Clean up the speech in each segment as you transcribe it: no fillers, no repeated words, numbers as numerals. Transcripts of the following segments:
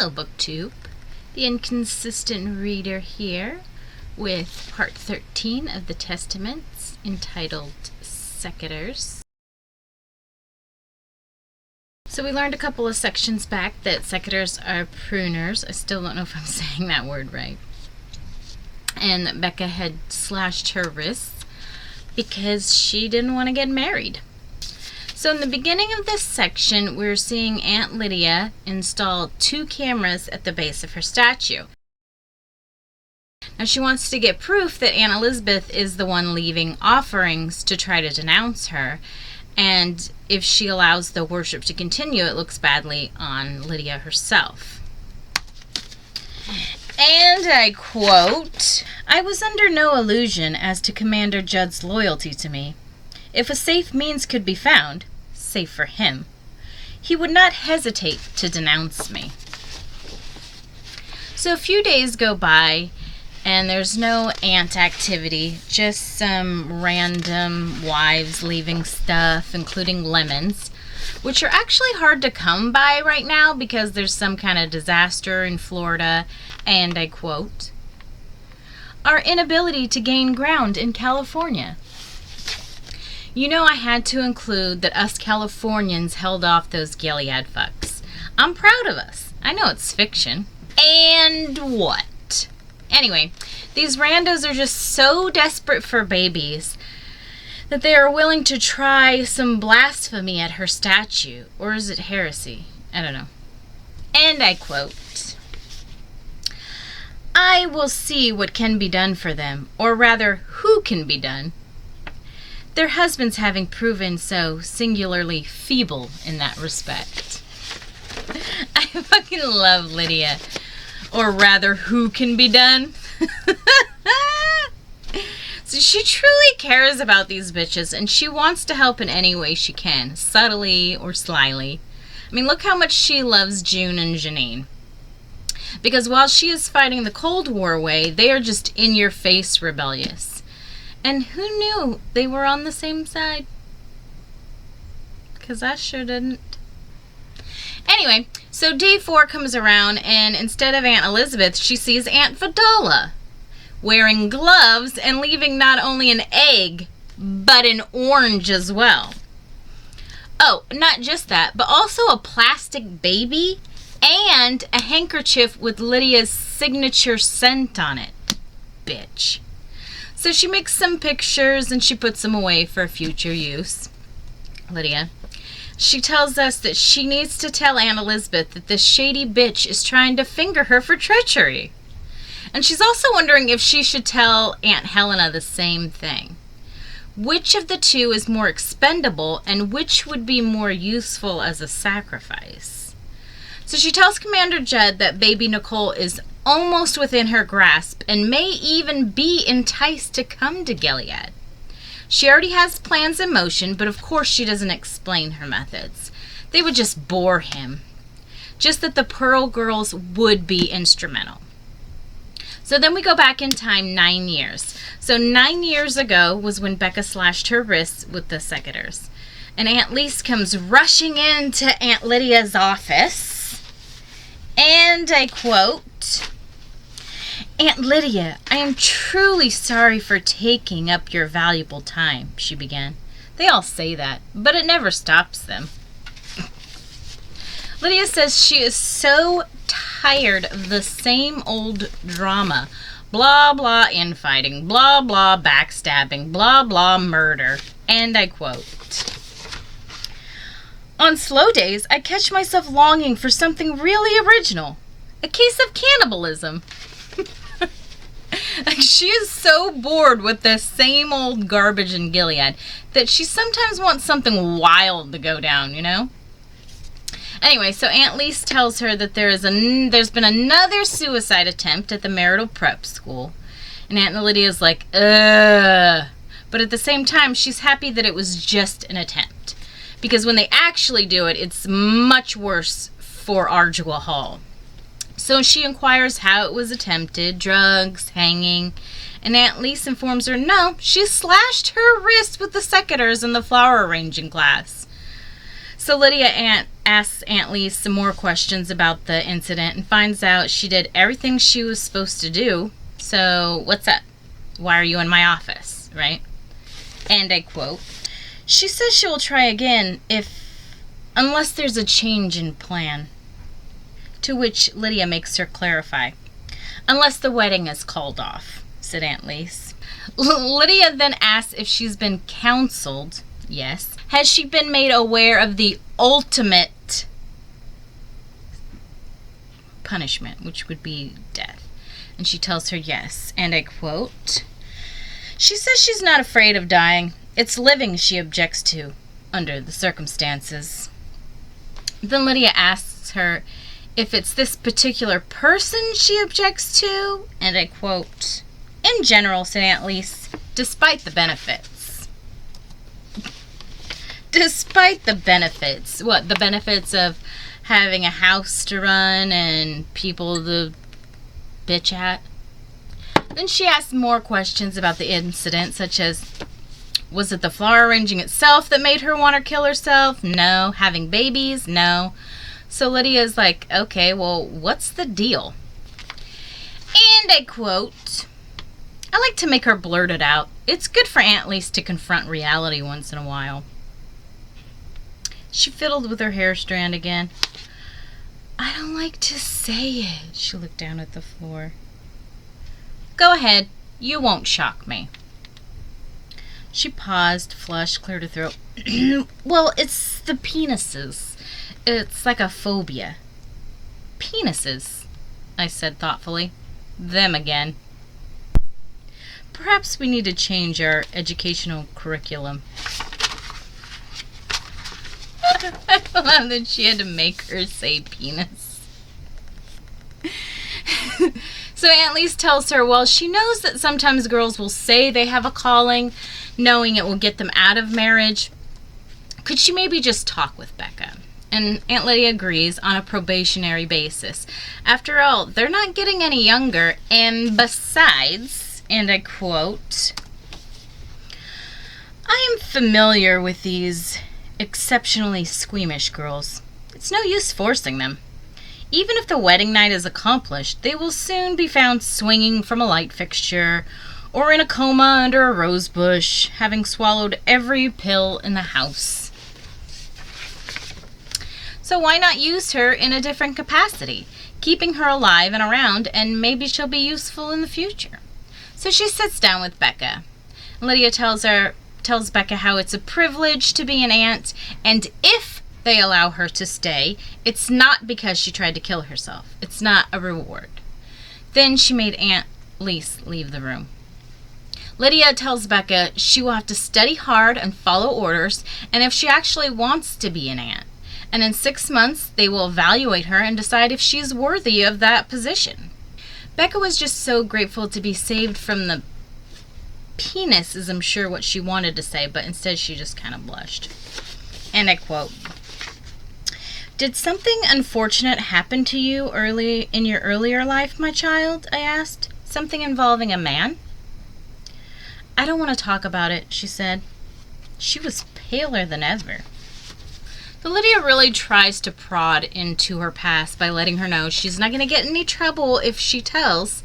Hello, BookTube. The Inconsistent Reader here with part 13 of the Testaments, entitled Secateurs. So we learned a couple of sections back that secateurs are pruners. I still don't know if I'm saying that word right. And that Becca had slashed her wrists because she didn't want to get married. So in the beginning of this section, we're seeing Aunt Lydia install 2 cameras at the base of her statue. Now she wants to get proof that Aunt Elizabeth is the one leaving offerings to try to denounce her. And if she allows the worship to continue, it looks badly on Lydia herself. And I quote, "I was under no illusion as to Commander Judd's loyalty to me. If a safe means could be found, safe for him, he would not hesitate to denounce me." So a few days go by, and there's no aunt activity, just some random wives leaving stuff, including lemons, which are actually hard to come by right now because there's some kind of disaster in Florida, and I quote, "Our inability to gain ground in California. You know, I had to include that us Californians held off those Gilead fucks. I'm proud of us. I know it's fiction." And what? Anyway, these randos are just so desperate for babies that they are willing to try some blasphemy at her statue. Or is it heresy? I don't know. And I quote, "I will see what can be done for them, or rather, who can be done. Their husbands having proven so singularly feeble in that respect." I fucking love Lydia. Or rather, who can be done? So she truly cares about these bitches, and she wants to help in any way she can, subtly or slyly. I mean, look how much she loves June and Janine. Because while she is fighting the Cold War way, they are just in-your-face rebellious. And who knew they were on the same side? Because I sure didn't. Anyway, so day 4 comes around, and instead of Aunt Elizabeth, she sees Aunt Vidala wearing gloves and leaving not only an egg, but an orange as well. Oh, not just that, but also a plastic baby and a handkerchief with Lydia's signature scent on it. Bitch. So she makes some pictures and she puts them away for future use. Lydia. She tells us that she needs to tell Aunt Elizabeth that this shady bitch is trying to finger her for treachery. And she's also wondering if she should tell Aunt Helena the same thing. Which of the two is more expendable and which would be more useful as a sacrifice? So she tells Commander Judd that baby Nicole is almost within her grasp and may even be enticed to come to Gilead. She already has plans in motion, but of course she doesn't explain her methods. They would just bore him. Just that the Pearl Girls would be instrumental. So then we go back in time 9 years. So 9 years ago was when Becca slashed her wrists with the secateurs. And Aunt Lise comes rushing into Aunt Lydia's office. And I quote, "Aunt Lydia, I am truly sorry for taking up your valuable time," she began. They all say that, but it never stops them. Lydia says she is so tired of the same old drama. Blah, blah, infighting. Blah, blah, backstabbing. Blah, blah, murder. And I quote, "On slow days, I catch myself longing for something really original. A case of cannibalism." Like, she is so bored with the same old garbage in Gilead that she sometimes wants something wild to go down, you know? Anyway, so Aunt Lise tells her that there's been another suicide attempt at the marital prep school. And Aunt Lydia's like, ugh. But at the same time, she's happy that it was just an attempt. Because when they actually do it, it's much worse for Ardua Hall. So she inquires how it was attempted, drugs, hanging, and Aunt Lise informs her no, she slashed her wrist with the secateurs in the flower arranging class. So Lydia asks Aunt Lise some more questions about the incident and finds out she did everything she was supposed to do. So, what's up? Why are you in my office, right? And I quote, she says she will try again unless there's a change in plan. To which Lydia makes her clarify, unless the wedding is called off, said Aunt Lise. Lydia then asks if she's been counseled. Yes. Has she been made aware of the ultimate punishment, which would be death? And she tells her yes. And I quote, she says she's not afraid of dying. It's living she objects to, under the circumstances. Then Lydia asks her if it's this particular person she objects to. And I quote, in general, said Aunt Lise, despite the benefits. Despite the benefits. What, the benefits of having a house to run and people to bitch at? Then she asked more questions about the incident, such as, was it the flower arranging itself that made her want to kill herself? No. Having babies? No. So Lydia's like, okay, well, what's the deal? And I quote, I like to make her blurt it out. It's good for Aunt Lise to confront reality once in a while. She fiddled with her hair strand again. I don't like to say it. She looked down at the floor. Go ahead. You won't shock me. She paused, flushed, cleared her throat. Well, it's the penises. It's like a phobia. Penises, I said thoughtfully. Them again. Perhaps we need to change our educational curriculum. I love that she had to make her say penis. So Aunt Lise tells her, well, she knows that sometimes girls will say they have a calling, knowing it will get them out of marriage. Could she maybe just talk with Becca? And Aunt Lydia agrees on a probationary basis. After all, they're not getting any younger, and besides, and I quote, I am familiar with these exceptionally squeamish girls. It's no use forcing them. Even if the wedding night is accomplished, they will soon be found swinging from a light fixture or in a coma under a rose bush, having swallowed every pill in the house. So why not use her in a different capacity, keeping her alive and around, and maybe she'll be useful in the future? So she sits down with Becca. Lydia tells Becca how it's a privilege to be an aunt, and if they allow her to stay, it's not because she tried to kill herself. It's not a reward. Then she made Aunt Lise leave the room. Lydia tells Becca she will have to study hard and follow orders, and if she actually wants to be an aunt. And in 6 months, they will evaluate her and decide if she's worthy of that position. Becca was just so grateful to be saved from the penis, is I'm sure what she wanted to say, but instead she just kind of blushed. And I quote, did something unfortunate happen to you early in your earlier life, my child? I asked. Something involving a man? I don't want to talk about it, she said. She was paler than ever. So Lydia really tries to prod into her past by letting her know she's not going to get in any trouble if she tells.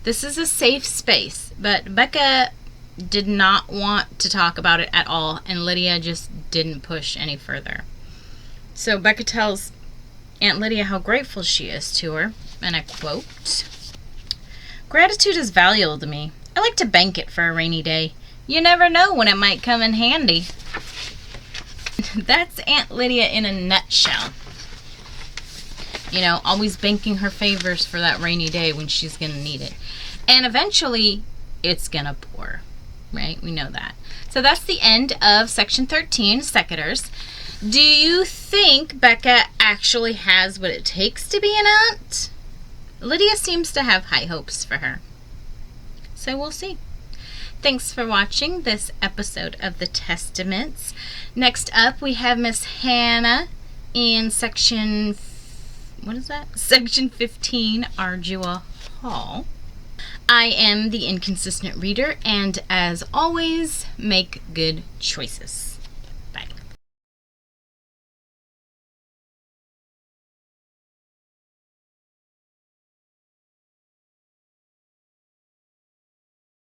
This is a safe space. But Becca did not want to talk about it at all, and Lydia just didn't push any further. So Becca tells Aunt Lydia how grateful she is to her, and I quote, gratitude is valuable to me. I like to bank it for a rainy day. You never know when it might come in handy. That's Aunt Lydia in a nutshell. You know, always banking her favors for that rainy day when she's going to need it. And eventually, it's going to pour, right? We know that. So that's the end of Section 13, Secateurs. Do you think Becca actually has what it takes to be an aunt? Lydia seems to have high hopes for her. So we'll see. Thanks for watching this episode of The Testaments. Next up, we have Miss Hannah in Section 15, Ardua Hall. I am the inconsistent reader, and as always, make good choices.